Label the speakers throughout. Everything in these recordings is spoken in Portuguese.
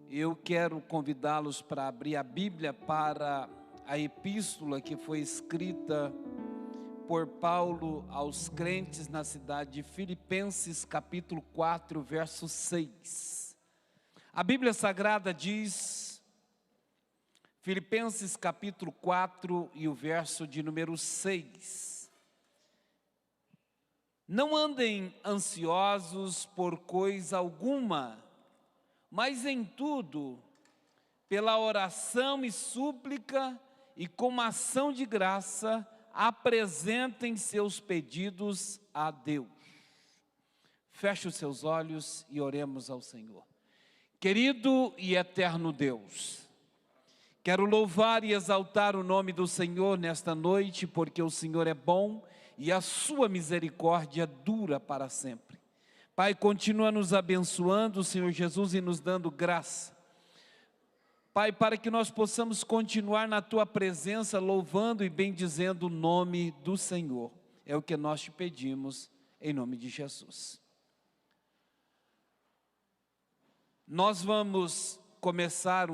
Speaker 1: Eu quero convidá-los para abrir a Bíblia para a epístola que foi escrita por Paulo aos crentes na cidade de Filipenses, capítulo 4, verso 6. A Bíblia Sagrada diz, Filipenses capítulo 4 e o verso de número 6. Não andem ansiosos por coisa alguma, mas em tudo, pela oração e súplica e com uma ação de graça, apresentem seus pedidos a Deus. Feche os seus olhos e oremos ao Senhor. Querido e eterno Deus, quero louvar e exaltar o nome do Senhor nesta noite, porque o Senhor é bom e a sua misericórdia dura para sempre. Pai, continua nos abençoando, Senhor Jesus, e nos dando graça. Pai, para que nós possamos continuar na Tua presença, louvando e bendizendo o nome do Senhor. É o que nós te pedimos, em nome de Jesus. Nós vamos começar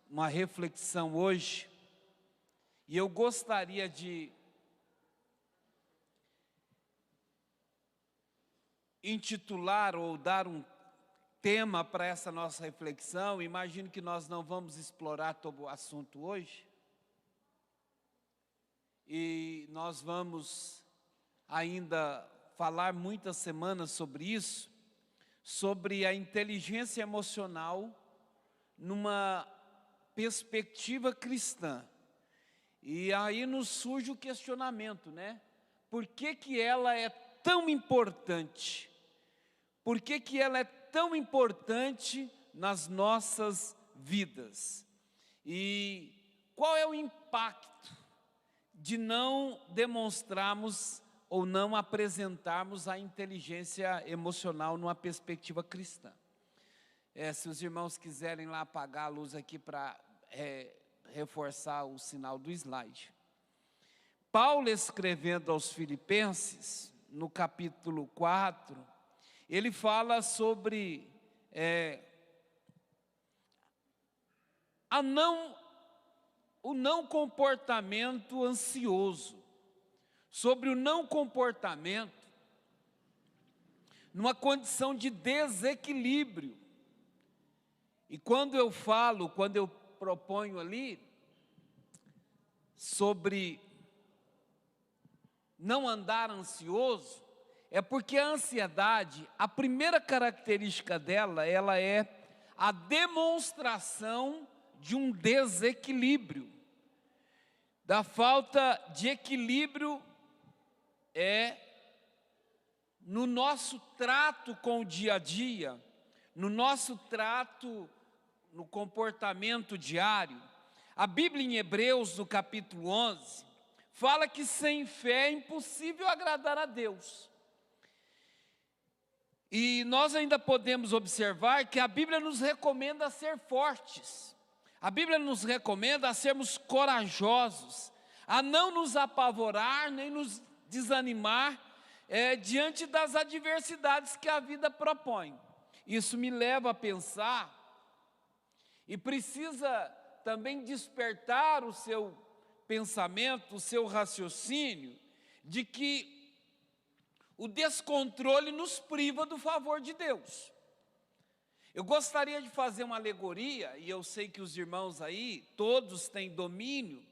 Speaker 1: uma reflexão hoje, e eu gostaria de intitular ou dar um tema para essa nossa reflexão. Imagino que nós não vamos explorar todo o assunto hoje, e nós vamos ainda falar muitas semanas sobre isso, sobre a inteligência emocional numa perspectiva cristã. E aí nos surge o questionamento, né? Por que ela é tão importante? Por que ela é tão importante nas nossas vidas? E qual é o impacto de não demonstrarmos ou não apresentarmos a inteligência emocional numa perspectiva cristã? Se os irmãos quiserem lá apagar a luz aqui para reforçar o sinal do slide. Paulo, escrevendo aos Filipenses, no capítulo 4, ele fala sobre o não comportamento ansioso, sobre o não comportamento numa condição de desequilíbrio. E quando eu proponho ali sobre não andar ansioso, é porque a ansiedade, a primeira característica dela, ela é a demonstração de um desequilíbrio, da falta de equilíbrio no nosso trato com o dia a dia, no nosso trato, no comportamento diário. A Bíblia em Hebreus, no capítulo 11, fala que sem fé é impossível agradar a Deus. E nós ainda podemos observar que a Bíblia nos recomenda a ser fortes. A Bíblia nos recomenda a sermos corajosos, a não nos apavorar, nem nos desanimar diante das adversidades que a vida propõe. Isso me leva a pensar, e precisa também despertar o seu pensamento, o seu raciocínio, de que o descontrole nos priva do favor de Deus. Eu gostaria de fazer uma alegoria, e eu sei que os irmãos aí, todos têm domínio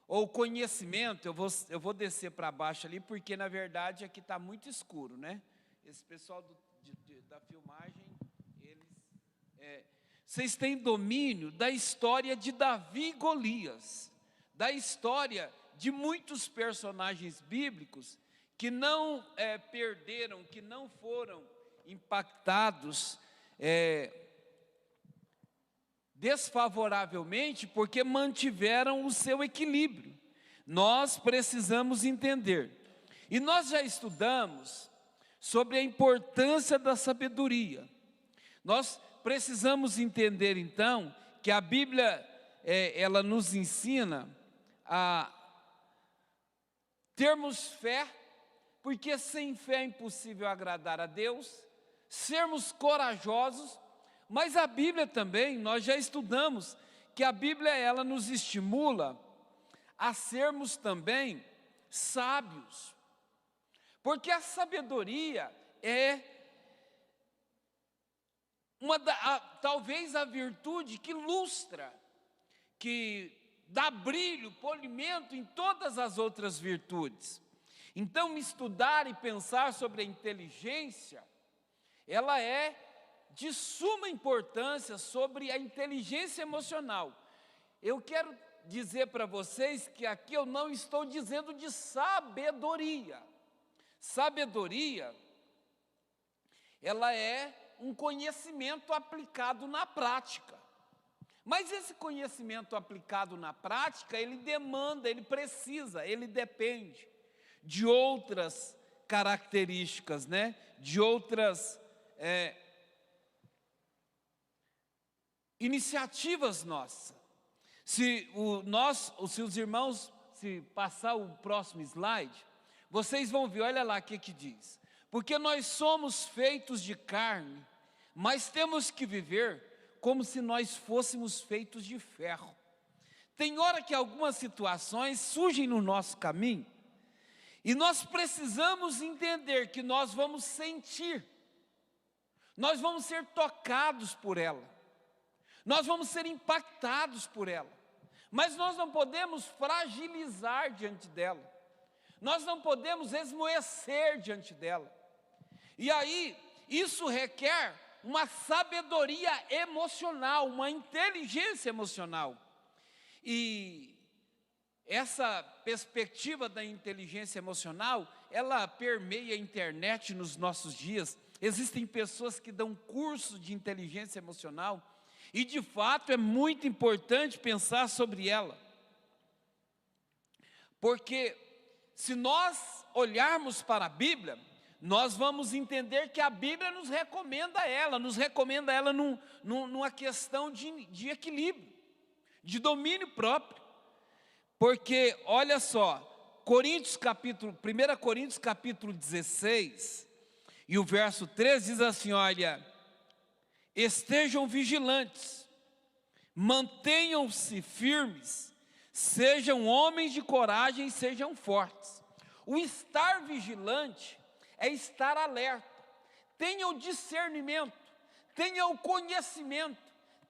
Speaker 1: ou conhecimento. Eu vou descer para baixo ali, porque na verdade aqui está muito escuro, né? Esse pessoal da filmagem, vocês têm domínio da história de Davi e Golias, da história de muitos personagens bíblicos que não perderam, que não foram impactados desfavoravelmente, porque mantiveram o seu equilíbrio. Nós precisamos entender, e nós já estudamos sobre a importância da sabedoria. Nós precisamos entender então que a Bíblia ela nos ensina a termos fé, porque sem fé é impossível agradar a Deus, sermos corajosos, Mas a Bíblia também, nós já estudamos, que a Bíblia ela nos estimula a sermos também sábios. Porque a sabedoria é talvez a virtude que lustra, que dá brilho, polimento em todas as outras virtudes. Então, estudar e pensar sobre a inteligência, ela é de suma importância sobre a inteligência emocional. Eu quero dizer para vocês que aqui eu não estou dizendo de sabedoria. Sabedoria, ela é um conhecimento aplicado na prática. Mas esse conhecimento aplicado na prática, ele demanda, ele precisa, ele depende de outras características, né? De outras iniciativas nossas. Se os irmãos, se passar o próximo slide, vocês vão ver, olha lá o que diz. Porque nós somos feitos de carne, mas temos que viver como se nós fôssemos feitos de ferro. Tem hora que algumas situações surgem no nosso caminho, e nós precisamos entender que nós vamos sentir, nós vamos ser tocados por ela, nós vamos ser impactados por ela, mas nós não podemos fragilizar diante dela, nós não podemos esmoecer diante dela. E aí, isso requer uma sabedoria emocional, uma inteligência emocional. E essa perspectiva da inteligência emocional, ela permeia a internet nos nossos dias. Existem pessoas que dão curso de inteligência emocional, e de fato é muito importante pensar sobre ela. Porque se nós olharmos para a Bíblia, nós vamos entender que a Bíblia nos recomenda ela numa questão de equilíbrio, de domínio próprio. Porque, olha só, 1 Coríntios capítulo 16, e o verso 13 diz assim, olha, estejam vigilantes, mantenham-se firmes, sejam homens de coragem, sejam fortes. O estar vigilante é estar alerta, tenha o discernimento, tenha o conhecimento,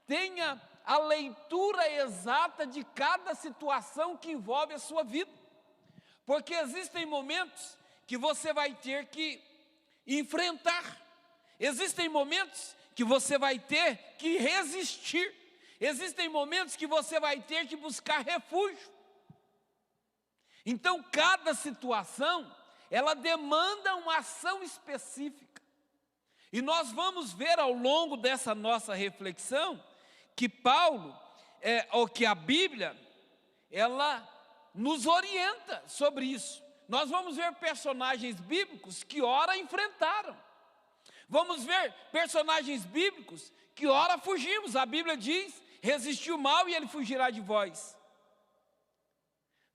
Speaker 1: tenha a leitura exata de cada situação que envolve a sua vida. Porque existem momentos que você vai ter que enfrentar, existem momentos que você vai ter que resistir, existem momentos que você vai ter que buscar refúgio. Então, cada situação, ela demanda uma ação específica. E nós vamos ver ao longo dessa nossa reflexão que que a Bíblia, ela nos orienta sobre isso. Nós vamos ver personagens bíblicos que ora enfrentaram. Vamos ver personagens bíblicos que ora fugimos. A Bíblia diz, resistir o mal e ele fugirá de vós.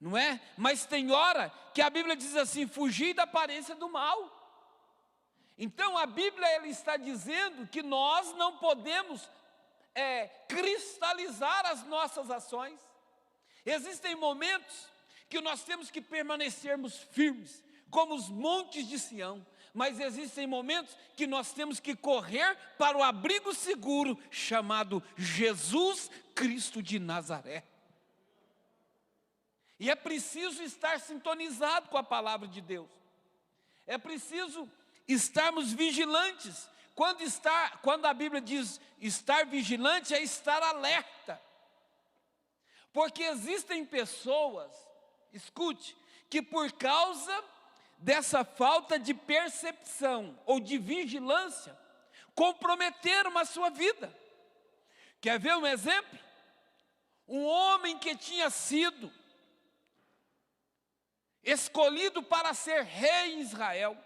Speaker 1: Não é? Mas tem hora que a Bíblia diz assim, fugir da aparência do mal. Então a Bíblia ela está dizendo que nós não podemos cristalizar as nossas ações. Existem momentos que nós temos que permanecermos firmes, como os montes de Sião. Mas existem momentos que nós temos que correr para o abrigo seguro, chamado Jesus Cristo de Nazaré. E é preciso estar sintonizado com a palavra de Deus. É preciso estarmos vigilantes. Quando a Bíblia diz estar vigilante, é estar alerta. Porque existem pessoas, escute, que por causa dessa falta de percepção ou de vigilância, comprometeram a sua vida. Quer ver um exemplo? Um homem que tinha sido escolhido para ser rei em Israel,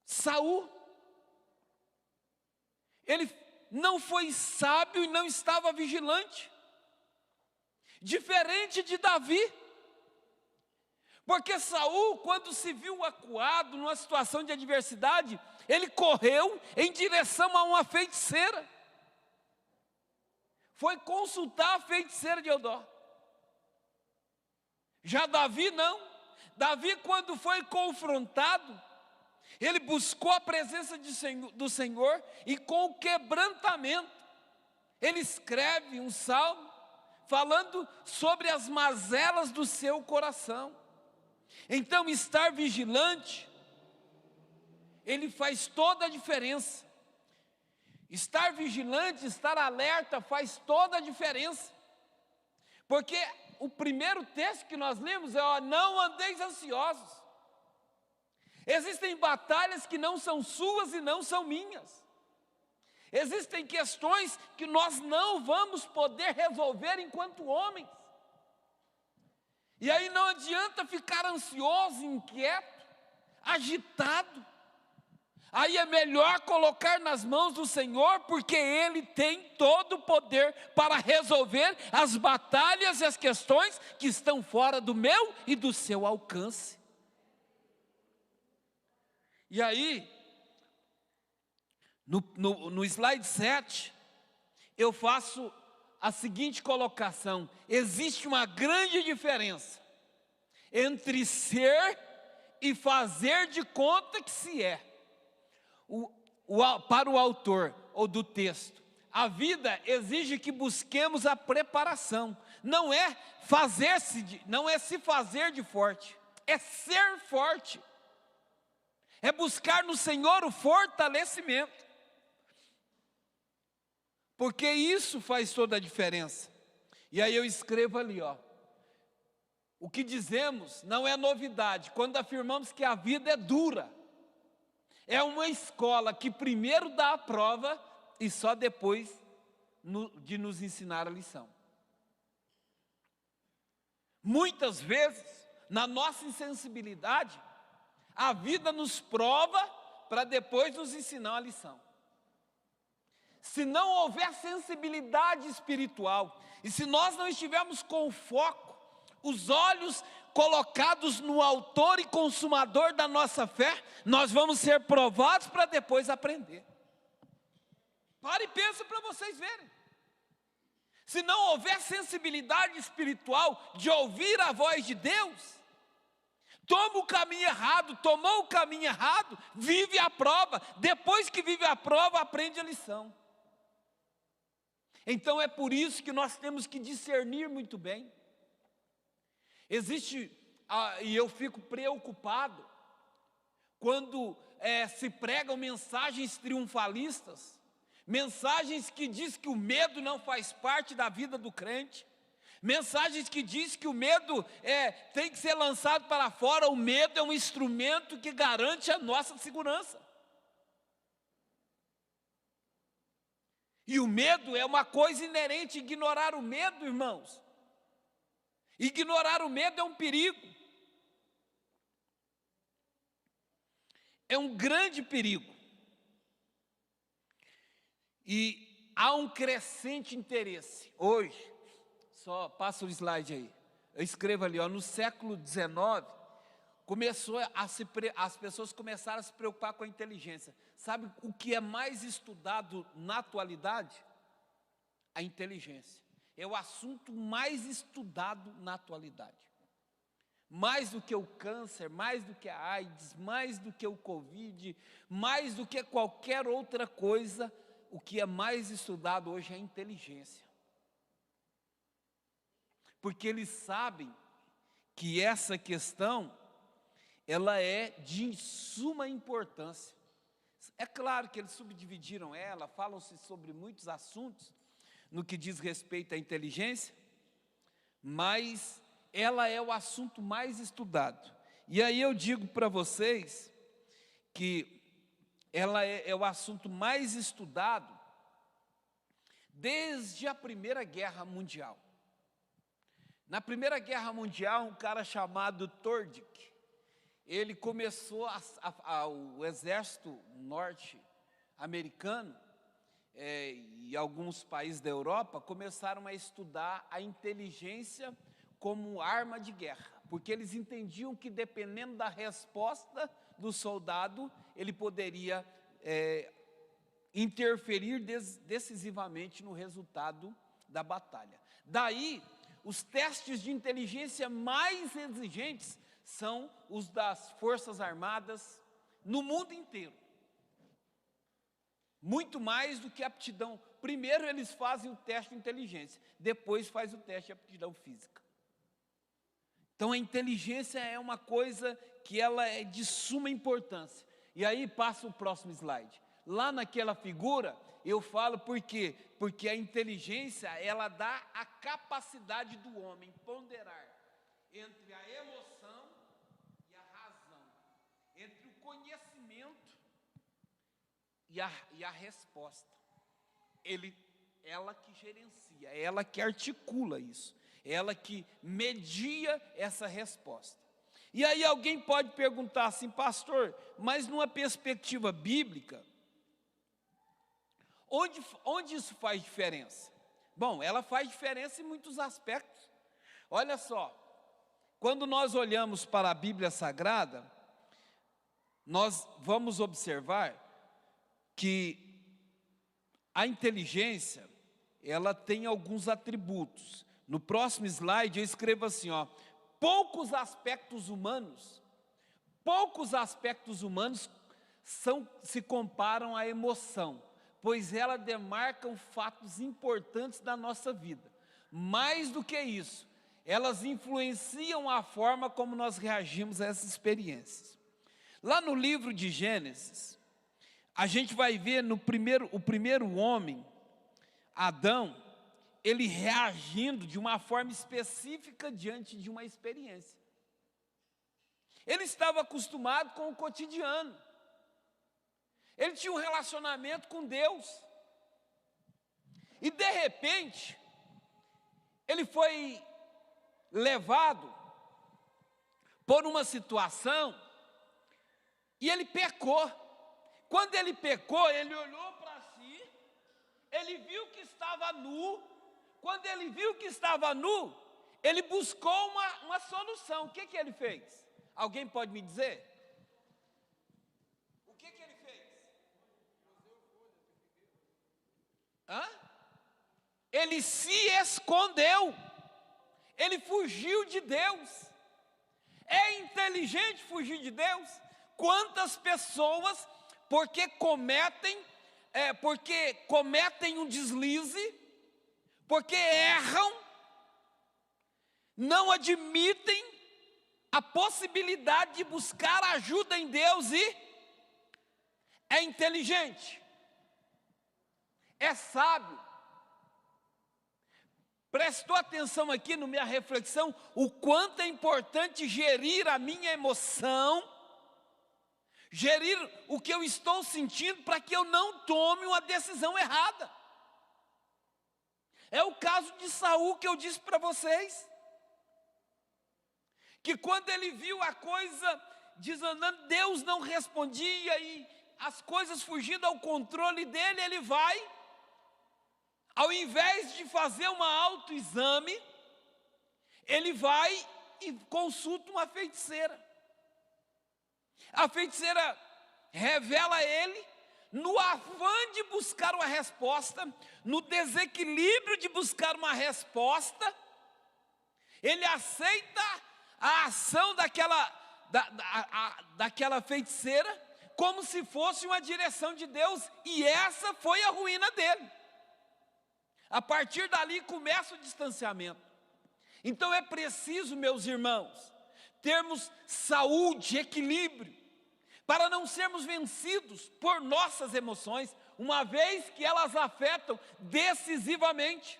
Speaker 1: Saul, ele não foi sábio e não estava vigilante, diferente de Davi, Porque Saul, quando se viu acuado numa situação de adversidade, ele correu em direção a uma feiticeira. Foi consultar a feiticeira de Eudó. Já Davi não. Davi, quando foi confrontado, ele buscou a presença do Senhor e com quebrantamento, ele escreve um salmo falando sobre as mazelas do seu coração. Então, estar vigilante, ele faz toda a diferença. Estar vigilante, estar alerta faz toda a diferença. Porque o primeiro texto que nós lemos é: ó, não andeis ansiosos. Existem batalhas que não são suas e não são minhas. Existem questões que nós não vamos poder resolver enquanto homens. E aí não adianta ficar ansioso, inquieto, agitado. Aí é melhor colocar nas mãos do Senhor, porque Ele tem todo o poder para resolver as batalhas e as questões que estão fora do meu e do seu alcance. E aí, no slide 7, eu faço a seguinte colocação: existe uma grande diferença entre ser e fazer de conta que se é. Para o autor ou do texto, a vida exige que busquemos a preparação. Não é não é se fazer de forte, é ser forte. É buscar no Senhor o fortalecimento. Porque isso faz toda a diferença. E aí eu escrevo ali, ó: o que dizemos não é novidade quando afirmamos que a vida é dura. É uma escola que primeiro dá a prova e só depois de nos ensinar a lição. Muitas vezes, na nossa insensibilidade, a vida nos prova para depois nos ensinar a lição. Se não houver sensibilidade espiritual, e se nós não estivermos com o foco, os olhos colocados no autor e consumador da nossa fé, nós vamos ser provados para depois aprender. Pare e pense para vocês verem. Se não houver sensibilidade espiritual de ouvir a voz de Deus, tomou o caminho errado, vive a prova. Depois que vive a prova, aprende a lição. Então é por isso que nós temos que discernir muito bem. E eu fico preocupado quando se pregam mensagens triunfalistas, mensagens que diz que o medo não faz parte da vida do crente, mensagens que diz que o medo tem que ser lançado para fora. O medo é um instrumento que garante a nossa segurança. E o medo é uma coisa inerente. Ignorar o medo, irmãos, ignorar o medo é um perigo. É um grande perigo. E há um crescente interesse. Hoje, só passa o slide aí. Eu escrevo ali, ó: no século XIX, as pessoas começaram a se preocupar com a inteligência. Sabe o que é mais estudado na atualidade? A inteligência. É o assunto mais estudado na atualidade. Mais do que o câncer, mais do que a AIDS, mais do que o Covid, mais do que qualquer outra coisa, o que é mais estudado hoje é a inteligência. Porque eles sabem que essa questão, ela é de suma importância. É claro que eles subdividiram ela, falam-se sobre muitos assuntos no que diz respeito à inteligência, mas ela é o assunto mais estudado. E aí eu digo para vocês que ela é o assunto mais estudado desde a Primeira Guerra Mundial. Na Primeira Guerra Mundial, um cara chamado Tordick, ele começou o exército norte-americano e alguns países da Europa começaram a estudar a inteligência como arma de guerra. porque eles entendiam que dependendo da resposta do soldado, ele poderia interferir decisivamente no resultado da batalha. Daí, os testes de inteligência mais exigentes são os das Forças Armadas no mundo inteiro. Muito mais do que a aptidão. Primeiro eles fazem o teste de inteligência, depois faz o teste de aptidão física. Então a inteligência é uma coisa que ela é de suma importância. E aí passa o próximo slide. Lá naquela figura, eu falo por quê? Porque a inteligência, ela dá a capacidade do homem ponderar entre a emoção e a razão, entre o conhecimento e a resposta. Ela que gerencia, ela que articula isso, ela que media essa resposta. E aí alguém pode perguntar assim, pastor, mas numa perspectiva bíblica, onde isso faz diferença? Bom, ela faz diferença em muitos aspectos. Olha só, quando nós olhamos para a Bíblia Sagrada, nós vamos observar que a inteligência, ela tem alguns atributos. No próximo slide eu escrevo assim, poucos aspectos humanos se comparam à emoção, pois ela demarcam fatos importantes da nossa vida. Mais do que isso, elas influenciam a forma como nós reagimos a essas experiências. Lá no livro de Gênesis, a gente vai ver o primeiro homem, Adão, ele reagindo de uma forma específica diante de uma experiência. Ele estava acostumado com o cotidiano. Ele tinha um relacionamento com Deus. E de repente, ele foi levado por uma situação e ele pecou. Quando ele pecou, ele olhou para si, ele viu que estava nu. Quando ele viu que estava nu, ele buscou uma solução. O que ele fez? Alguém pode me dizer? O que ele fez? Ele se escondeu. Ele fugiu de Deus. É inteligente fugir de Deus? Quantas pessoas, porque cometem um deslize, porque erram, não admitem a possibilidade de buscar ajuda em Deus e é inteligente, é sábio. Prestou atenção aqui na minha reflexão, o quanto é importante gerir a minha emoção, gerir o que eu estou sentindo para que eu não tome uma decisão errada. É o caso de Saul que eu disse para vocês, que quando ele viu a coisa desandando, Deus não respondia e as coisas fugindo ao controle dele, ele vai, ao invés de fazer um autoexame, ele vai e consulta uma feiticeira. A feiticeira revela a ele, no afã de buscar uma resposta, no desequilíbrio de buscar uma resposta, ele aceita a ação daquela feiticeira, como se fosse uma direção de Deus, e essa foi a ruína dele. A partir dali começa o distanciamento. Então é preciso, meus irmãos, termos saúde, equilíbrio, para não sermos vencidos por nossas emoções, uma vez que elas afetam decisivamente.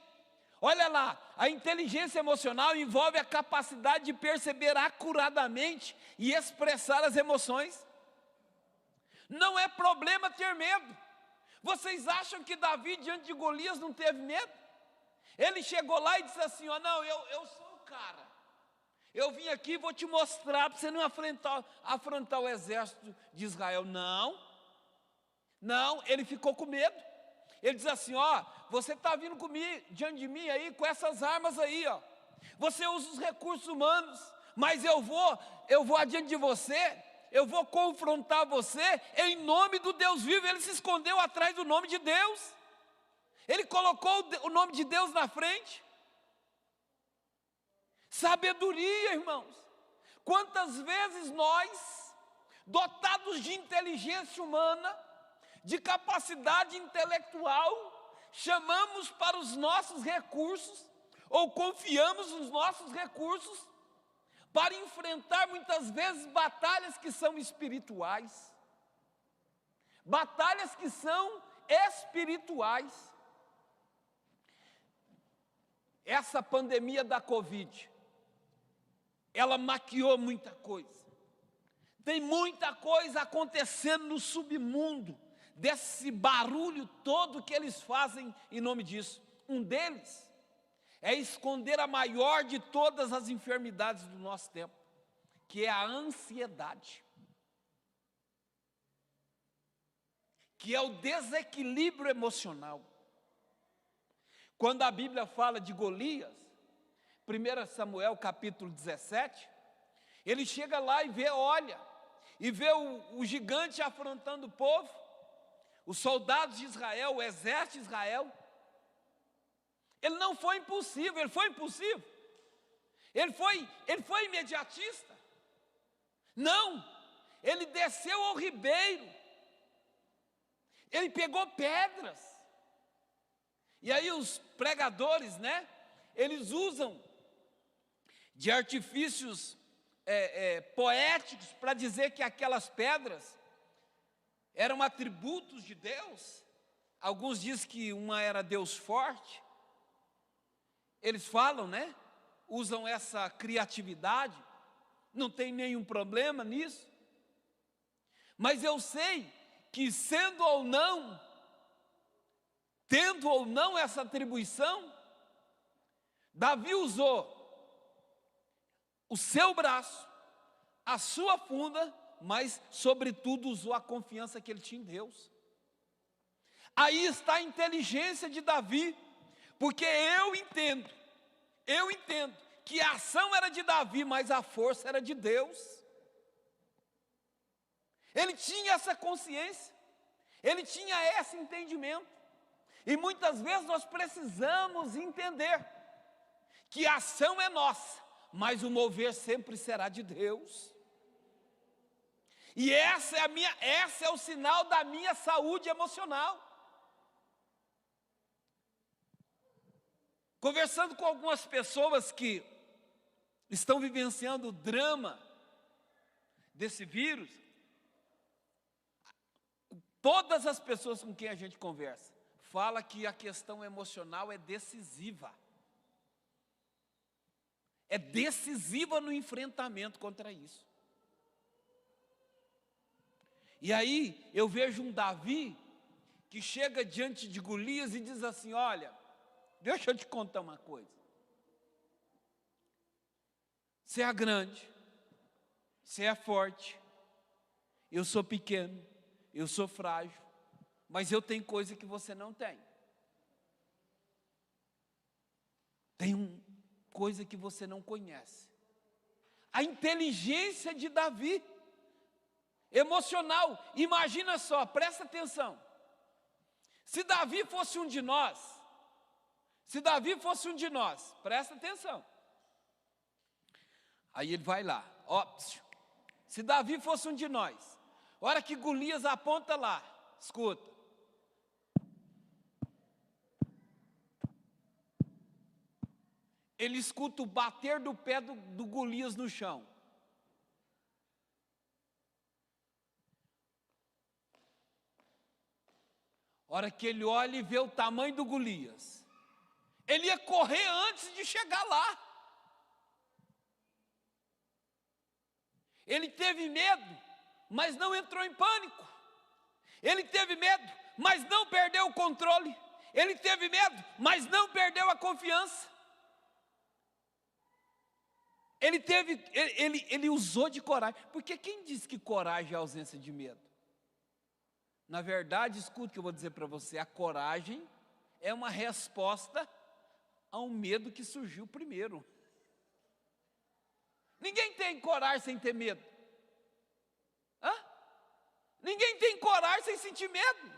Speaker 1: Olha lá, a inteligência emocional envolve a capacidade de perceber acuradamente e expressar as emoções. Não é problema ter medo. Vocês acham que Davi diante de Golias não teve medo? Ele chegou lá e disse assim, não, eu sou o cara. Eu vim aqui e vou te mostrar para você não afrontar o exército de Israel. Não, ele ficou com medo. Ele diz assim, você está vindo diante de mim aí com essas armas aí, você usa os recursos humanos, mas eu vou adiante de você, eu vou confrontar você em nome do Deus vivo. Ele se escondeu atrás do nome de Deus, ele colocou o nome de Deus na frente. Sabedoria, irmãos. Quantas vezes nós, dotados de inteligência humana, de capacidade intelectual, chamamos para os nossos recursos, ou confiamos nos nossos recursos, para enfrentar muitas vezes batalhas que são espirituais, batalhas que são espirituais. Essa pandemia da Covid, ela maquiou muita coisa. Tem muita coisa acontecendo no submundo, desse barulho todo que eles fazem em nome disso. Um deles é esconder a maior de todas as enfermidades do nosso tempo, que é a ansiedade, que é o desequilíbrio emocional. Quando a Bíblia fala de Golias, 1 Samuel capítulo 17, ele chega lá e vê, olha, e vê o gigante afrontando o povo, os soldados de Israel, o exército de Israel. Ele não foi impulsivo, ele foi impulsivo. Ele foi imediatista. Não, ele desceu ao ribeiro. Ele pegou pedras. E aí os pregadores, né? Eles usam de artifícios poéticos para dizer que aquelas pedras eram atributos de Deus. Alguns dizem que uma era Deus forte. Eles falam, né? Usam essa criatividade. Não tem nenhum problema nisso. Mas eu sei que tendo ou não essa atribuição, Davi usou o seu braço, a sua funda, mas sobretudo usou a confiança que ele tinha em Deus. Aí está a inteligência de Davi, porque eu entendo que a ação era de Davi, mas a força era de Deus. Ele tinha essa consciência, ele tinha esse entendimento. E muitas vezes nós precisamos entender que a ação é nossa, mas o mover sempre será de Deus. E esse é o sinal da minha saúde emocional. Conversando com algumas pessoas que estão vivenciando o drama desse vírus, todas as pessoas com quem a gente conversa, fala que a questão emocional é decisiva. É decisiva no enfrentamento contra isso. E aí eu vejo um Davi que chega diante de Golias e diz assim, olha, deixa eu te contar uma coisa. Você é grande, você é forte, eu sou pequeno, eu sou frágil, mas eu tenho coisa que você não tem. Tem coisa que você não conhece. A inteligência de Davi, emocional. Imagina só, presta atenção. Se Davi fosse um de nós, presta atenção. Aí ele vai lá, se Davi fosse um de nós, a hora que Golias aponta lá, escuta. Ele escuta o bater do pé do Golias no chão. A hora que ele olha e vê o tamanho do Golias, ele ia correr antes de chegar lá. Ele teve medo, mas não entrou em pânico. Ele teve medo, mas não perdeu o controle. Ele teve medo, mas não perdeu a confiança. Ele usou de coragem. Porque quem diz que coragem é ausência de medo? Na verdade, escuta o que eu vou dizer para você. A coragem é uma resposta a um medo que surgiu primeiro. Ninguém tem coragem sem ter medo. Hã? Ninguém tem coragem sem sentir medo.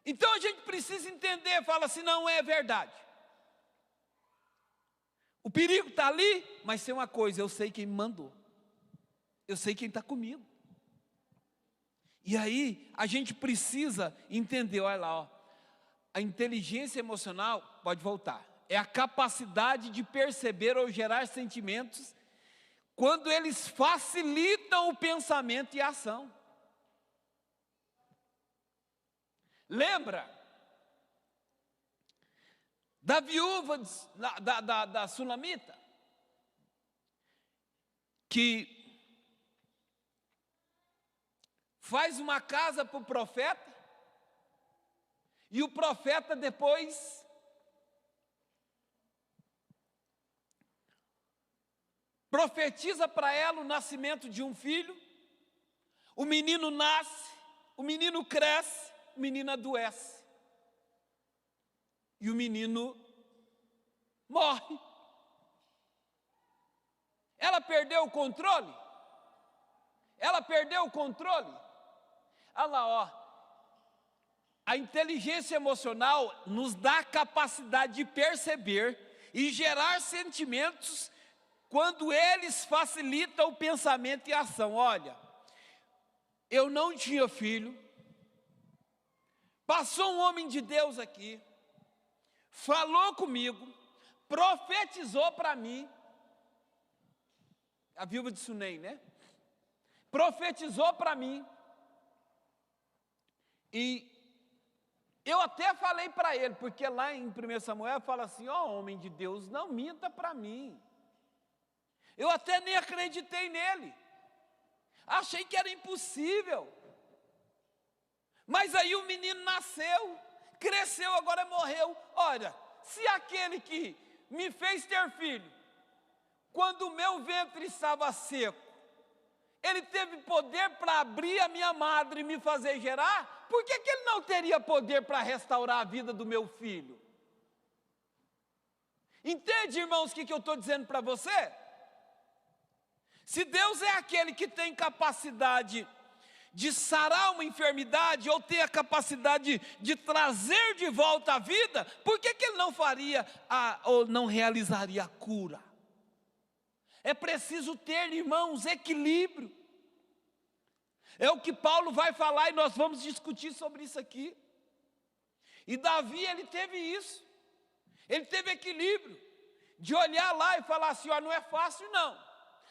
Speaker 1: Então a gente precisa entender, fala assim, não é verdade. O perigo está ali, mas tem uma coisa, eu sei quem me mandou. Eu sei quem está comigo. E aí, a gente precisa entender, olha lá, ó, a inteligência emocional, pode voltar, é a capacidade de perceber ou gerar sentimentos quando eles facilitam o pensamento e a ação. Lembra da viúva da Sunamita, que faz uma casa para o profeta, e o profeta depois profetiza para ela o nascimento de um filho. O menino nasce, o menino cresce, o menino adoece. E o menino morre. Ela perdeu o controle? Ela perdeu o controle? Olha lá, ó. A inteligência emocional nos dá a capacidade de perceber e gerar sentimentos quando eles facilitam o pensamento e a ação. Olha, eu não tinha filho, passou um homem de Deus aqui, falou comigo, profetizou para mim, a viúva de Sunem, né? Profetizou para mim, e eu até falei para ele, porque lá em 1 Samuel fala assim, ó homem de Deus, não minta para mim. Eu até nem acreditei nele, achei que era impossível. Mas aí o menino nasceu, cresceu, agora morreu. Olha, se aquele que me fez ter filho, quando o meu ventre estava seco, ele teve poder para abrir a minha madre e me fazer gerar, por que ele não teria poder para restaurar a vida do meu filho? Entende, irmãos, o que eu estou dizendo para você? Se Deus é aquele que tem capacidade de sarar uma enfermidade, ou tem a capacidade de trazer de volta a vida, por que Ele não faria, ou não realizaria a cura? É preciso ter, irmãos, equilíbrio. É o que Paulo vai falar e nós vamos discutir sobre isso aqui. E Davi, ele teve isso. Ele teve equilíbrio de olhar lá e falar assim, ó, não é fácil não,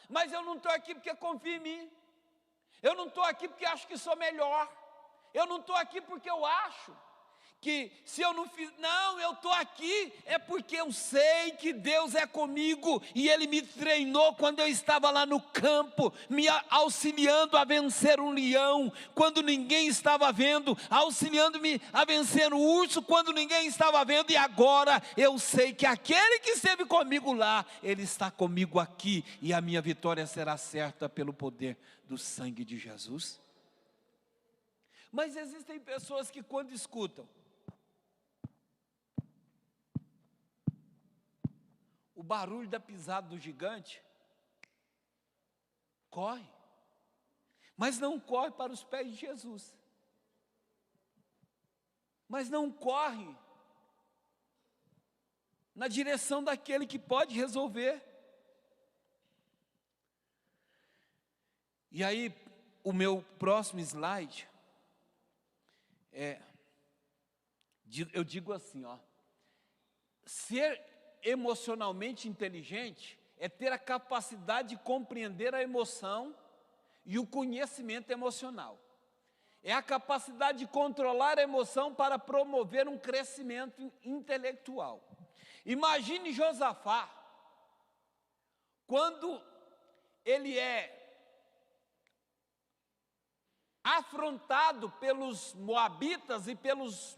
Speaker 1: mas eu não estou aqui porque confio em mim. Eu não estou aqui porque acho que sou melhor. Eu não estou aqui porque eu acho que se eu não fiz, não, eu estou aqui, é porque eu sei que Deus é comigo, e Ele me treinou quando eu estava lá no campo, me auxiliando a vencer um leão, quando ninguém estava vendo, auxiliando-me a vencer um urso, quando ninguém estava vendo, e agora eu sei que aquele que esteve comigo lá, Ele está comigo aqui, e a minha vitória será certa pelo poder do sangue de Jesus. Mas existem pessoas que quando escutam o barulho da pisada do gigante, corre, mas não corre para os pés de Jesus, mas não corre na direção daquele que pode resolver. E aí, o meu próximo slide, eu digo assim, ó, ser emocionalmente inteligente é ter a capacidade de compreender a emoção e o conhecimento emocional. É a capacidade de controlar a emoção para promover um crescimento intelectual. Imagine Josafá, quando ele é afrontado pelos moabitas e pelos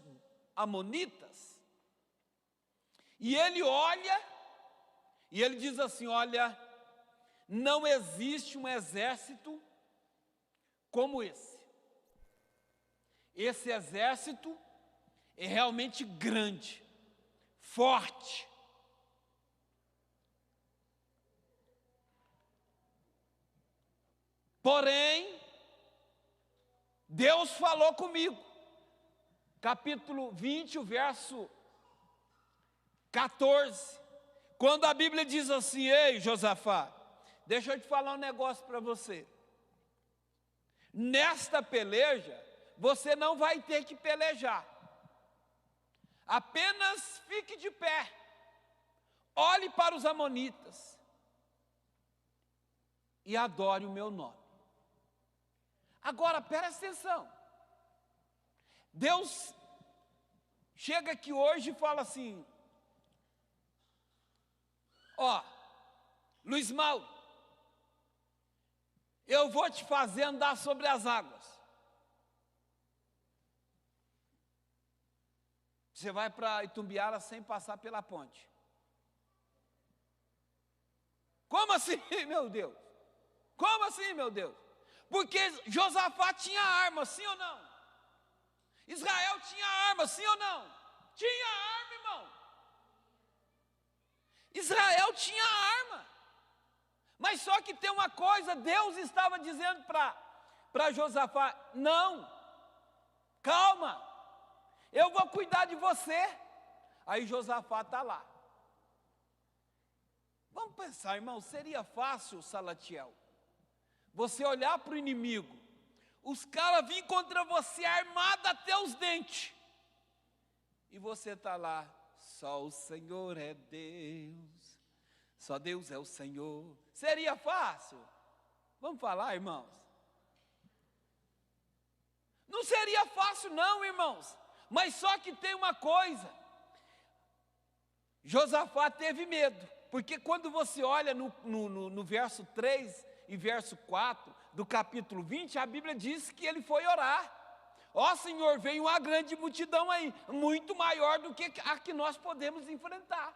Speaker 1: amonitas, e ele olha, e ele diz assim, olha, não existe um exército como esse. Esse exército é realmente grande, forte. Porém, Deus falou comigo. Capítulo 20, o verso 14. Quando a Bíblia diz assim: ei, Josafá, deixa eu te falar um negócio para você. Nesta peleja, você não vai ter que pelejar. Apenas fique de pé. Olhe para os amonitas e adore o meu nome. Agora, presta atenção. Deus chega aqui hoje e fala assim: ó, Luiz Mauro, eu vou te fazer andar sobre as águas. Você vai para Itumbiara sem passar pela ponte. Como assim, meu Deus? Como assim, meu Deus? Porque Josafá tinha arma, sim ou não? Israel tinha arma, sim ou não? Tinha arma, irmão. Israel tinha arma. Mas só que tem uma coisa, Deus estava dizendo para Josafá: não, calma, eu vou cuidar de você. Aí Josafá está lá. Vamos pensar, irmão, seria fácil, Salatiel, você olhar para o inimigo, os caras vêm contra você armado até os dentes, e você está lá: só o Senhor é Deus, só Deus é o Senhor. Seria fácil? Vamos falar, irmãos? Não seria fácil não, irmãos. Mas só que tem uma coisa, Josafá teve medo. Porque quando você olha no verso 3 e verso 4 do capítulo 20, a Bíblia diz que ele foi orar. Ó Senhor, veio uma grande multidão aí, muito maior do que a que nós podemos enfrentar.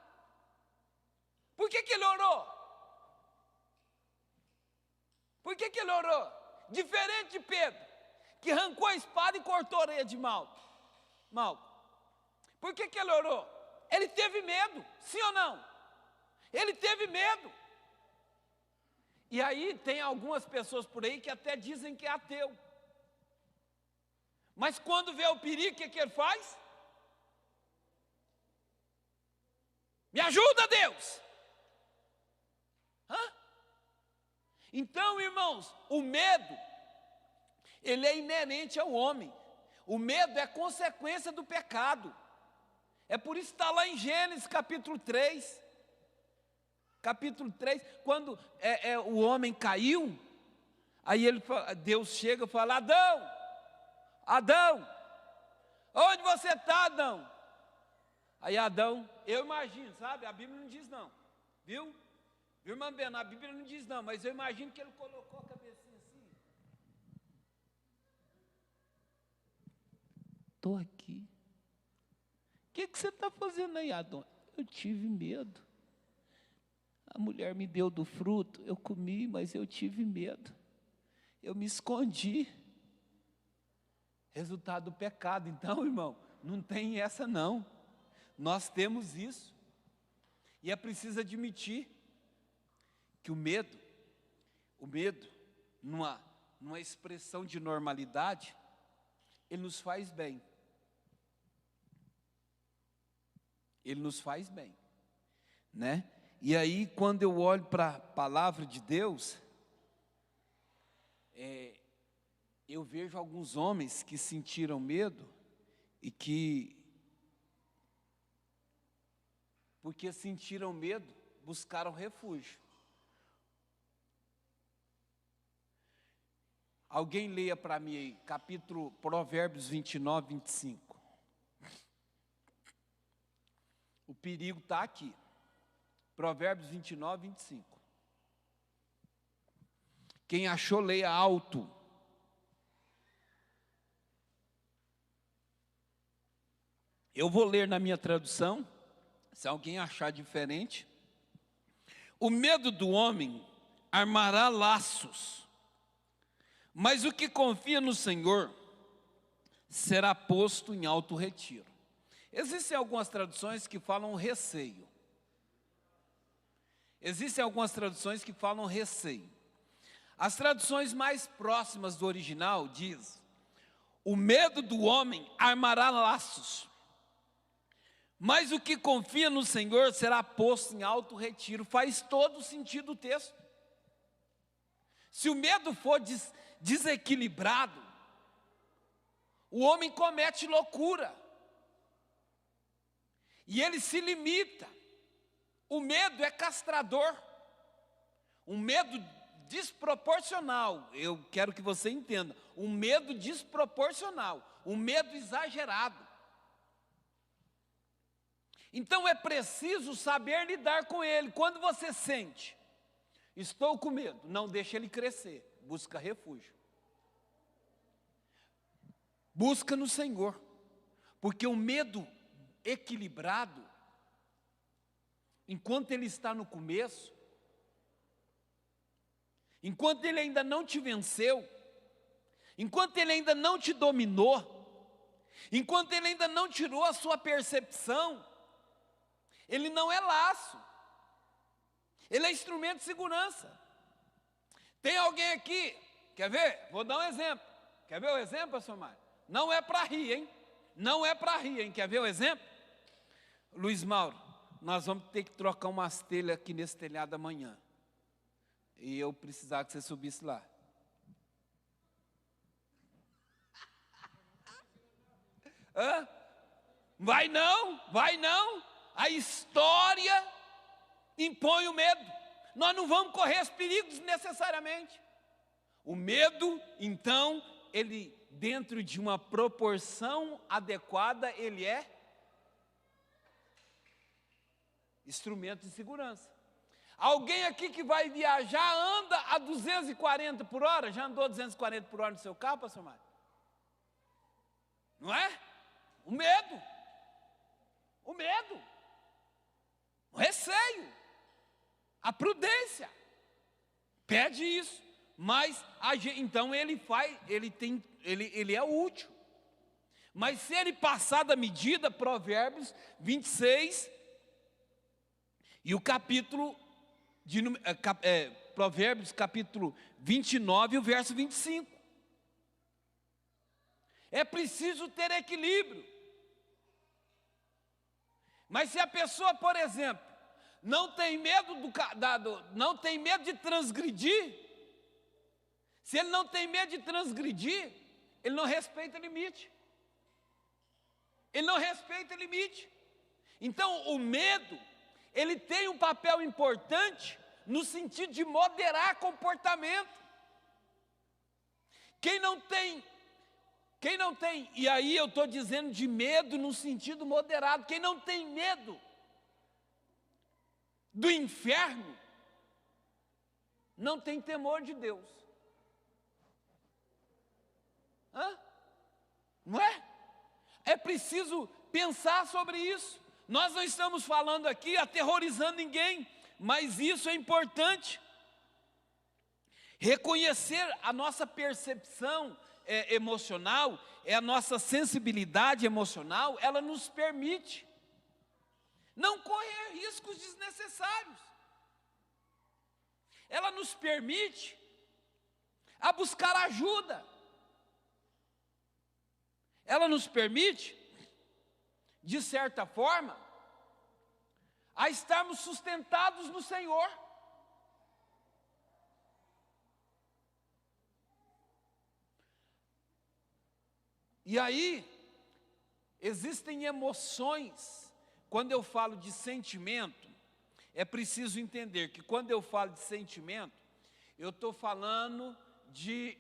Speaker 1: Por que ele orou? Por que ele orou? Diferente de Pedro, que arrancou a espada e cortou a orelha de Malco. Por que ele orou? Ele teve medo, sim ou não? Ele teve medo. E aí tem algumas pessoas por aí que até dizem que é ateu. Mas quando vê o perigo, o que ele faz? Me ajuda, Deus! Hã? Então, irmãos, o medo, ele é inerente ao homem. O medo é consequência do pecado. É por isso que está lá em Gênesis capítulo 3. Capítulo 3, quando o homem caiu, aí Deus chega e fala: Adão, onde você está, Adão? Aí Adão, eu imagino, sabe, a Bíblia não diz não, viu, irmã Bena, a Bíblia não diz não, mas eu imagino que ele colocou a cabecinha assim: estou aqui. O que você está fazendo aí, Adão? Eu tive medo. A mulher me deu do fruto, eu comi, mas eu tive medo. Eu me escondi. Resultado do pecado. Então, irmão, não tem essa não. Nós temos isso. E é preciso admitir que o medo, numa expressão de normalidade, ele nos faz bem. Ele nos faz bem, né? E aí, quando eu olho para a palavra de Deus, eu vejo alguns homens que sentiram medo e que, porque sentiram medo, buscaram refúgio. Alguém leia para mim aí, capítulo Provérbios 29, 25. O perigo está aqui. Provérbios 29, 25. Quem achou, leia alto. Eu vou ler na minha tradução, se alguém achar diferente. O medo do homem armará laços, mas o que confia no Senhor será posto em alto retiro. Existem algumas traduções que falam receio. Existem algumas traduções que falam receio. As traduções mais próximas do original diz: o medo do homem armará laços, mas o que confia no Senhor será posto em alto retiro. Faz todo sentido o texto. Se o medo for desequilibrado, o homem comete loucura. E ele se limita. O medo é castrador. Um medo desproporcional. Eu quero que você entenda. Um medo desproporcional. Um medo exagerado. Então é preciso saber lidar com ele. Quando você sente, estou com medo, não deixe ele crescer. Busca refúgio. Busca no Senhor. Porque o medo equilibrado, enquanto ele está no começo, enquanto ele ainda não te venceu, enquanto ele ainda não te dominou, enquanto ele ainda não tirou a sua percepção, ele não é laço, ele é instrumento de segurança. Tem alguém aqui, quer ver? Vou dar um exemplo. Quer ver o exemplo, pastor Mário? Não é para rir, hein? Não é para rir, hein? Quer ver o exemplo? Luiz Mauro, nós vamos ter que trocar umas telhas aqui nesse telhado amanhã. E eu precisava que você subisse lá. Hã? Vai não, vai não. A história impõe o medo. Nós não vamos correr os perigos necessariamente. O medo, então, ele, dentro de uma proporção adequada, ele é instrumento de segurança. Alguém aqui que vai viajar anda a 240 por hora? Já andou 240 por hora no seu carro, pastor Mário? Não é? O medo. O medo. O receio. A prudência. Pede isso. Mas, então ele é útil. Mas se ele passar da medida, Provérbios 26, e o capítulo, Provérbios capítulo 29, o verso 25. É preciso ter equilíbrio. Mas se a pessoa, por exemplo, não tem medo não tem medo de transgredir, se ele não tem medo de transgredir, ele não respeita limite. Ele não respeita limite. Então, o medo, ele tem um papel importante no sentido de moderar comportamento. Quem não tem, e aí eu estou dizendo de medo no sentido moderado, quem não tem medo do inferno, não tem temor de Deus. Não é? É preciso pensar sobre isso. Nós não estamos falando aqui aterrorizando ninguém, mas isso é importante. Reconhecer a nossa percepção emocional, a nossa sensibilidade emocional, ela nos permite não correr riscos desnecessários. Ela nos permite a buscar ajuda. Ela nos permite, de certa forma, a estarmos sustentados no Senhor. E aí, existem emoções. Quando eu falo de sentimento, é preciso entender que quando eu falo de sentimento, eu estou falando de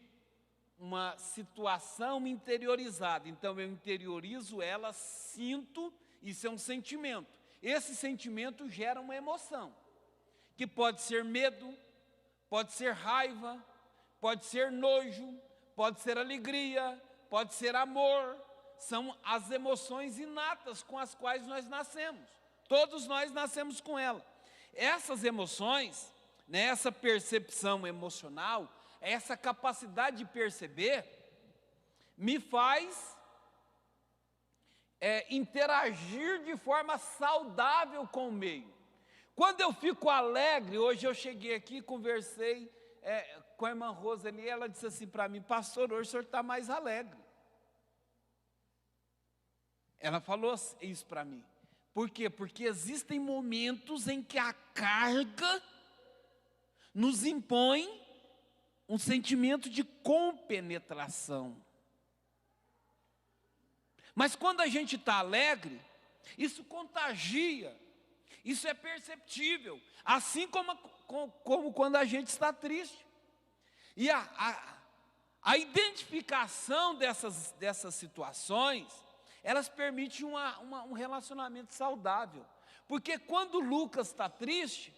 Speaker 1: uma situação interiorizada. Então eu interiorizo ela, sinto, isso é um sentimento. Esse sentimento gera uma emoção, que pode ser medo, pode ser raiva, pode ser nojo, pode ser alegria, pode ser amor. São as emoções inatas com as quais nós nascemos. Todos nós nascemos com ela. Essas emoções, né, essa percepção emocional, essa capacidade de perceber, me faz interagir de forma saudável com o meio. Quando eu fico alegre, hoje eu cheguei aqui e conversei com a irmã Rosa ali, ela disse assim para mim: pastor, hoje o senhor está mais alegre. Ela falou isso para mim. Por quê? Porque existem momentos em que a carga nos impõe um sentimento de compenetração. Mas quando a gente está alegre, isso contagia, isso é perceptível, assim como quando a gente está triste. E a identificação dessas situações, elas permitem um relacionamento saudável. Porque quando Lucas está triste,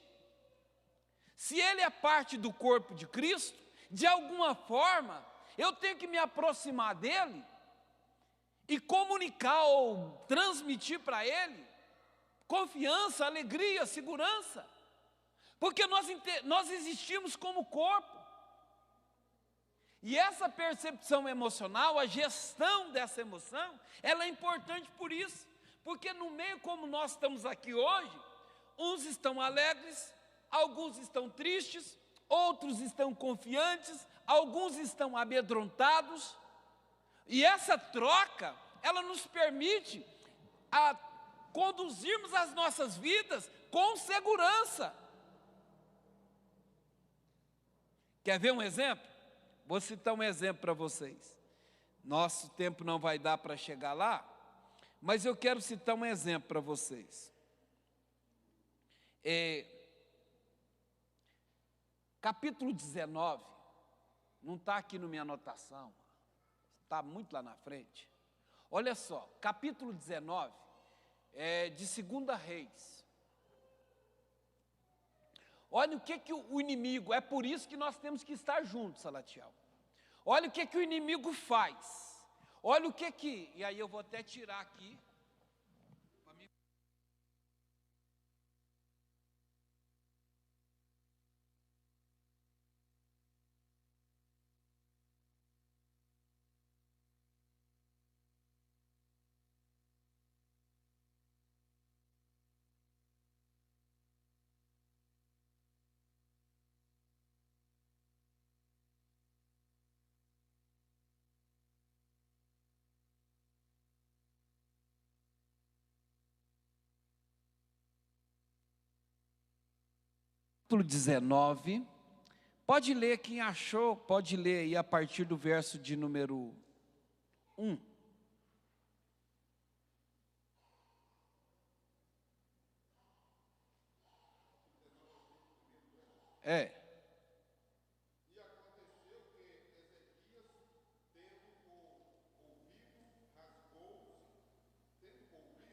Speaker 1: se ele é parte do corpo de Cristo, de alguma forma, eu tenho que me aproximar dele e comunicar ou transmitir para ele confiança, alegria, segurança. Porque nós existimos como corpo. E essa percepção emocional, a gestão dessa emoção, ela é importante por isso. Porque no meio como nós estamos aqui hoje, uns estão alegres, alguns estão tristes, outros estão confiantes, alguns estão amedrontados. E essa troca, ela nos permite conduzirmos as nossas vidas com segurança. Quer ver um exemplo? Vou citar um exemplo para vocês. Nosso tempo não vai dar para chegar lá, mas eu quero citar um exemplo para vocês. Capítulo 19, não está aqui na minha anotação, está muito lá na frente. Olha só, capítulo 19, de 2 Reis. Olha o que o inimigo, é por isso que nós temos que estar juntos, Salatiel. Olha o que o inimigo faz. Olha o e aí eu vou até tirar aqui. Capítulo 19, pode ler quem achou, pode ler aí a partir do verso de número 1.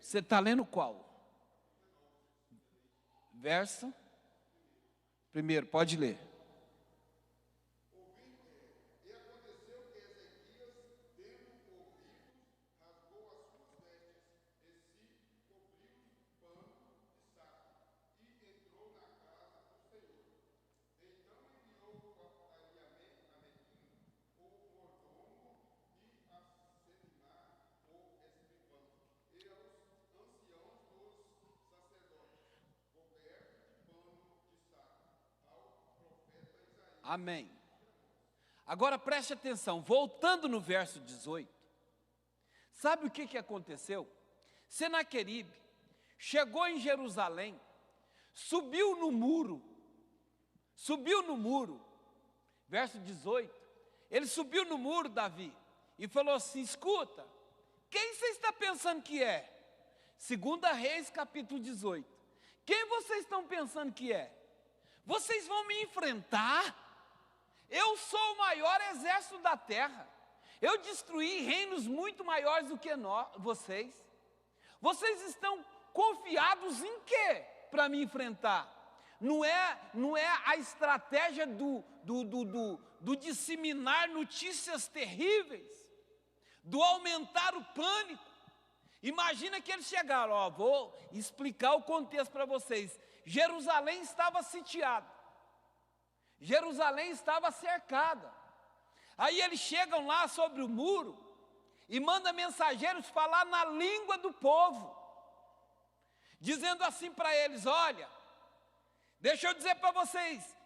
Speaker 1: Você está lendo qual? Verso? Primeiro, pode ler.
Speaker 2: E aconteceu que Ezequias, tendo ouvido, rasgou as suas vestes e se cobriu de pano de saco, e entrou na casa do Senhor. Então enviou a Amequim, o mordomo, e a Seminá, o escrivão, e aos anciãos dos sacerdotes, coberto de pano de saco, ao profeta Isaías.
Speaker 1: Amém. Agora preste atenção, voltando no verso 18, sabe o que aconteceu? Senaqueribe chegou em Jerusalém, subiu no muro, verso 18, ele subiu no muro, Davi, e falou assim: escuta, quem você está pensando que é? 2 Reis capítulo 18, quem vocês estão pensando que é? Vocês vão me enfrentar? Eu sou o maior exército da terra. Eu destruí reinos muito maiores do que vocês. Vocês estão confiados em quê para me enfrentar? Não é a estratégia do disseminar notícias terríveis, do aumentar o pânico. Imagina que eles chegaram, vou explicar o contexto para vocês. Jerusalém estava sitiada. Jerusalém estava cercada. Aí eles chegam lá sobre o muro e mandam mensageiros falar na língua do povo, dizendo assim para eles: olha, deixa eu dizer para vocês,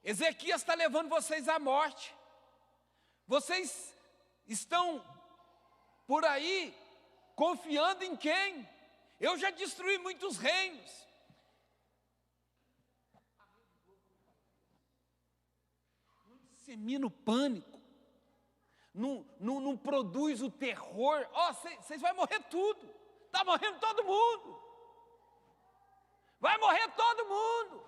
Speaker 1: Ezequias está levando vocês à morte. Vocês estão por aí confiando em quem? Eu já destruí muitos reinos. Não dissemina o pânico. Não produz o terror. Vocês vão morrer tudo. Está morrendo todo mundo. Vai morrer todo mundo.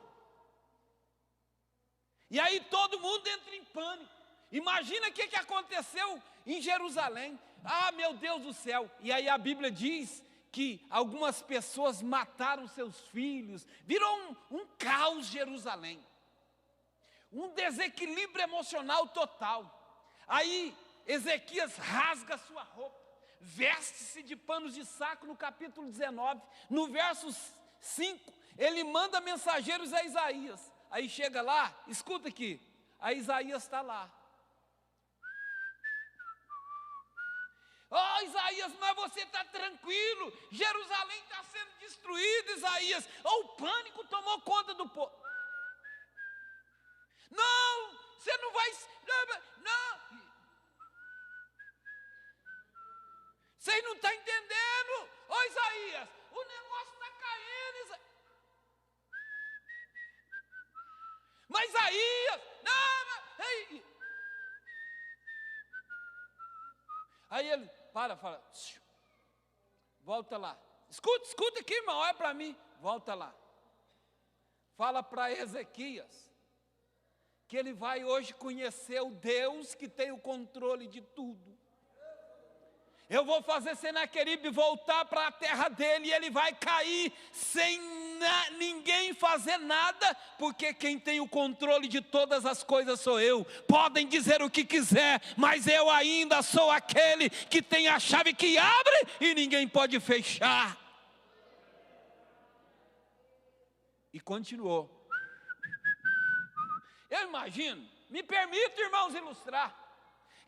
Speaker 1: E aí todo mundo entra em pânico. Imagina o que aconteceu em Jerusalém. Ah, meu Deus do céu. E aí a Bíblia diz que algumas pessoas mataram seus filhos. Virou um caos Jerusalém. Um desequilíbrio emocional total. Aí Ezequias rasga sua roupa, veste-se de panos de saco no capítulo 19. No verso 5, ele manda mensageiros a Isaías. Aí chega lá, escuta aqui, a Isaías está lá. Isaías, mas você está tranquilo, Jerusalém está sendo destruída, Isaías. O pânico tomou conta do povo. Não, você não vai, não. Vocês não estão entendendo, Isaías, o negócio está caindo, Isaías. Mas Isaías, não, aí ele fala, volta lá, escuta aqui, irmão, olha para mim, volta lá, fala para Ezequias, que ele vai hoje conhecer o Deus que tem o controle de tudo. Eu vou fazer Senaqueribe voltar para a terra dele, e ele vai cair sem ninguém fazer nada, porque quem tem o controle de todas as coisas sou eu. Podem dizer o que quiser, mas eu ainda sou aquele que tem a chave que abre e ninguém pode fechar. E continuou. Eu imagino, me permito, irmãos, ilustrar,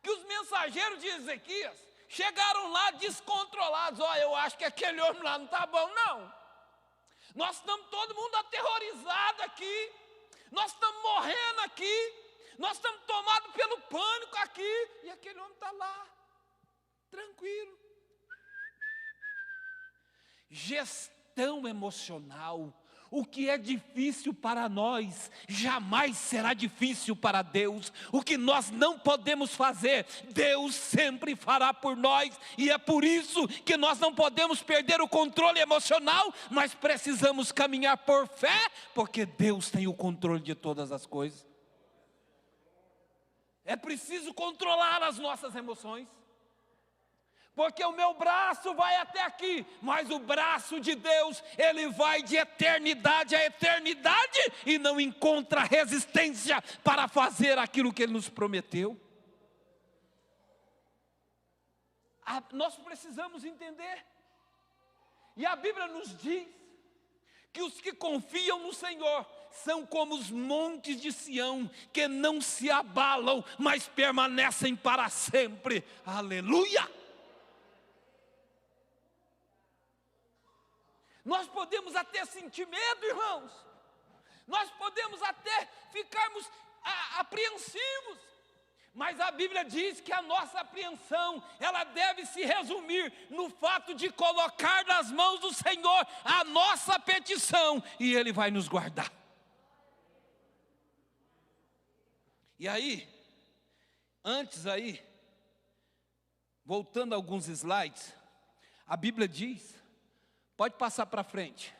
Speaker 1: que os mensageiros de Ezequias chegaram lá descontrolados. Eu acho que aquele homem lá não está bom, não. Nós estamos todo mundo aterrorizado aqui. Nós estamos morrendo aqui. Nós estamos tomados pelo pânico aqui. E aquele homem está lá, tranquilo. Gestão emocional. O que é difícil para nós, jamais será difícil para Deus. O que nós não podemos fazer, Deus sempre fará por nós. E é por isso que nós não podemos perder o controle emocional, mas precisamos caminhar por fé, porque Deus tem o controle de todas as coisas. É preciso controlar as nossas emoções. Porque o meu braço vai até aqui, mas o braço de Deus, ele vai de eternidade a eternidade e não encontra resistência para fazer aquilo que Ele nos prometeu. Nós precisamos entender, e a Bíblia nos diz que os que confiam no Senhor são como os montes de Sião, que não se abalam, mas permanecem para sempre. Aleluia! Nós podemos até sentir medo, irmãos. Nós podemos até ficarmos apreensivos. Mas a Bíblia diz que a nossa apreensão, ela deve se resumir no fato de colocar nas mãos do Senhor a nossa petição, e Ele vai nos guardar. E aí, voltando a alguns slides, a Bíblia diz, pode passar para frente,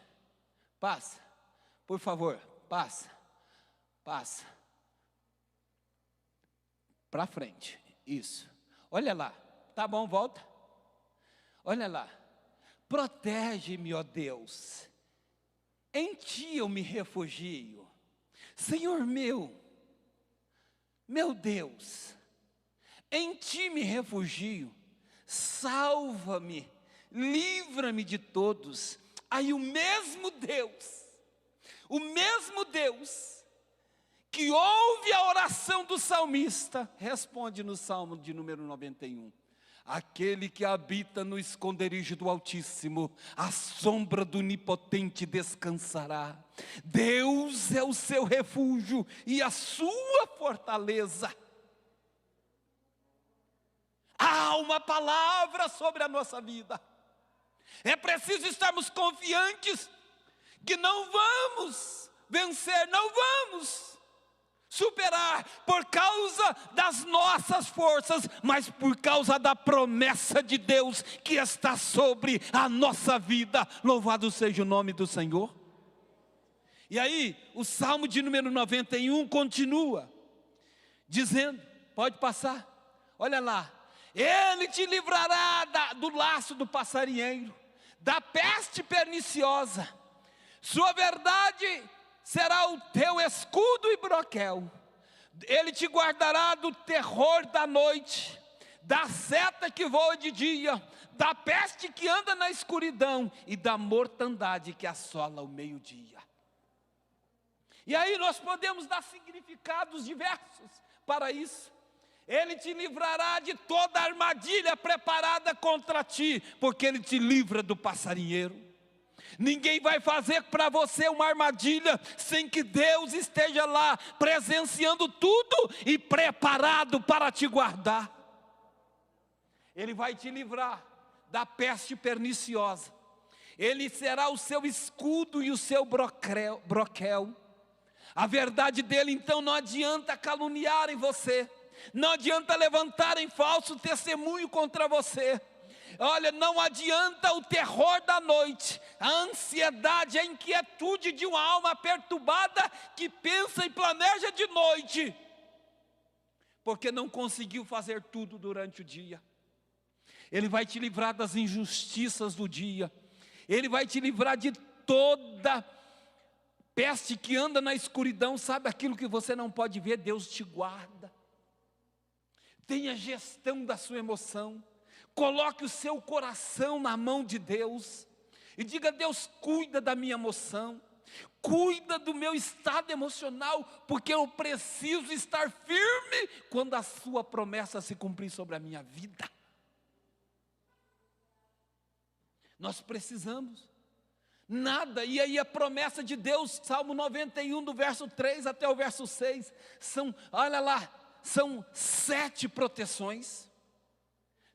Speaker 1: passa, por favor, passa, para frente, isso, olha lá, tá bom, volta, olha lá, protege-me, ó Deus, em Ti eu me refugio, Senhor meu Deus, em Ti me refugio, salva-me, livra-me de todos. Aí o mesmo Deus que ouve a oração do salmista, responde no Salmo de número 91. Aquele que habita no esconderijo do Altíssimo, à sombra do Onipotente descansará. Deus é o seu refúgio e a sua fortaleza. Há uma palavra sobre a nossa vida. É preciso estarmos confiantes que não vamos vencer, não vamos superar por causa das nossas forças, mas por causa da promessa de Deus que está sobre a nossa vida. Louvado seja o nome do Senhor. E aí, o Salmo de número 91 continua dizendo, pode passar, olha lá. Ele te livrará do laço do passarinheiro, da peste perniciosa. Sua verdade será o teu escudo e broquel. Ele te guardará do terror da noite, da seta que voa de dia, da peste que anda na escuridão e da mortandade que assola o meio-dia. E aí nós podemos dar significados diversos para isso. Ele te livrará de toda armadilha preparada contra ti, porque Ele te livra do passarinheiro. Ninguém vai fazer para você uma armadilha sem que Deus esteja lá presenciando tudo e preparado para te guardar. Ele vai te livrar da peste perniciosa. Ele será o seu escudo e o seu broquel. A verdade dele então não adianta caluniarem você, não adianta levantarem falso testemunho contra você. Olha, não adianta o terror da noite, a ansiedade, a inquietude de uma alma perturbada que pensa e planeja de noite, porque não conseguiu fazer tudo durante o dia. Ele vai te livrar das injustiças do dia. Ele vai te livrar de toda peste que anda na escuridão. Sabe aquilo que você não pode ver? Deus te guarda. Tenha gestão da sua emoção. Coloque o seu coração na mão de Deus. E diga: Deus, cuida da minha emoção. Cuida do meu estado emocional, porque eu preciso estar firme quando a sua promessa se cumprir sobre a minha vida. Nós precisamos. Nada, e aí a promessa de Deus, Salmo 91, do verso 3 até o verso 6, olha lá, são 7 proteções.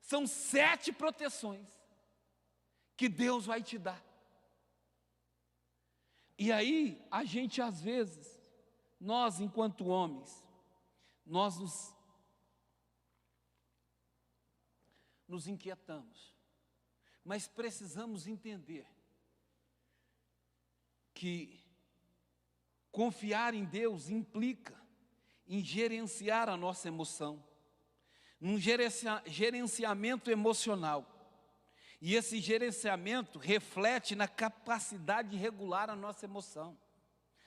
Speaker 1: São 7 proteções que Deus vai te dar. E aí, a gente às vezes, nós enquanto homens, nós nos inquietamos. Mas precisamos entender que confiar em Deus implica em gerenciar a nossa emoção, num gerenciamento emocional. E esse gerenciamento reflete na capacidade de regular a nossa emoção.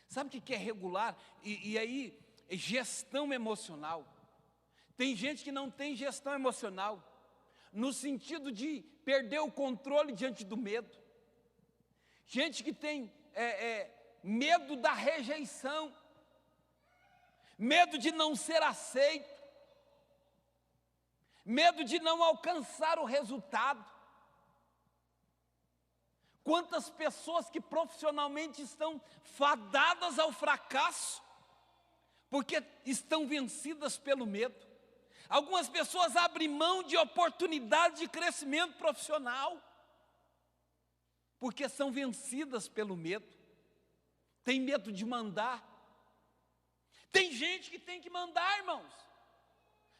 Speaker 1: Sabe o que é regular? E aí, gestão emocional. Tem gente que não tem gestão emocional, no sentido de perder o controle diante do medo. Gente que tem medo da rejeição, medo de não ser aceito, medo de não alcançar o resultado. Quantas pessoas que profissionalmente estão fadadas ao fracasso, porque estão vencidas pelo medo. Algumas pessoas abrem mão de oportunidades de crescimento profissional, porque são vencidas pelo medo. Tem medo de mandar. Tem gente que tem que mandar, irmãos.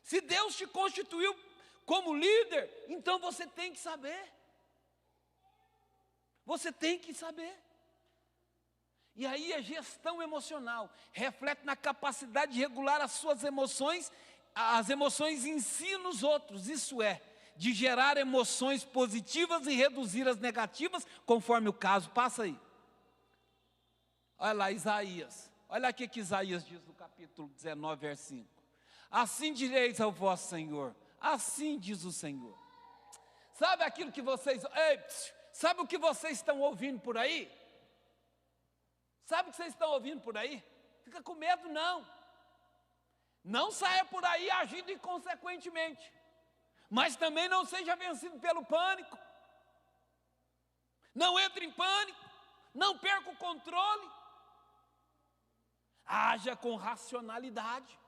Speaker 1: Se Deus te constituiu como líder, então você tem que saber. Você tem que saber. E aí a gestão emocional reflete na capacidade de regular as suas emoções, as emoções em si e nos outros. Isso é, de gerar emoções positivas e reduzir as negativas, conforme o caso. Passa aí. Olha lá, Isaías. Olha aqui que Isaías diz no capítulo 19, verso 5. Assim direis ao vosso Senhor, assim diz o Senhor. Sabe aquilo que vocês... sabe o que vocês estão ouvindo por aí? Sabe o que vocês estão ouvindo por aí? Fica com medo não. Não saia por aí agindo inconsequentemente. Mas também não seja vencido pelo pânico. Não entre em pânico, não perca o controle. Haja com racionalidade,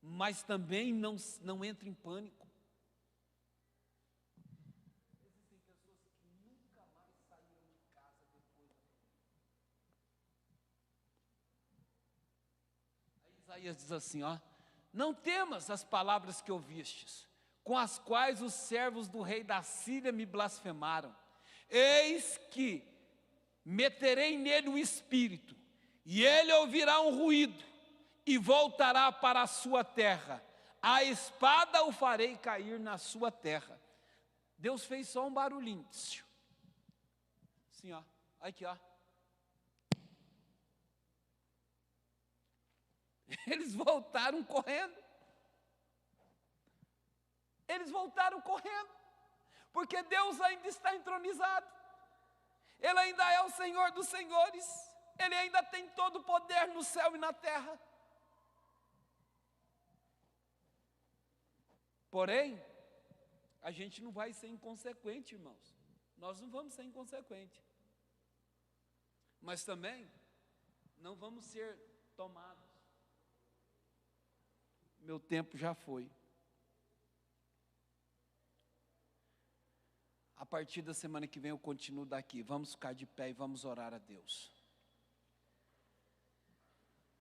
Speaker 1: mas também não entre em pânico. Existem pessoas que nunca mais saíram de casa depois da pandemia. Aí Isaías diz assim, ó: não temas as palavras que ouvistes, com as quais os servos do rei da Síria me blasfemaram. Eis que meterei nele um espírito, e ele ouvirá um ruído, e voltará para a sua terra. A espada o farei cair na sua terra. Deus fez só um barulhinho. Assim, ó. Aqui, ó. Eles voltaram correndo. Eles voltaram correndo. Porque Deus ainda está entronizado. Ele ainda é o Senhor dos senhores. Ele ainda tem todo o poder no céu e na terra. Porém, a gente não vai ser inconsequente, irmãos. Nós não vamos ser inconsequentes. Mas também, não vamos ser tomados. Meu tempo já foi. A partir da semana que vem eu continuo daqui. Vamos ficar de pé e vamos orar a Deus.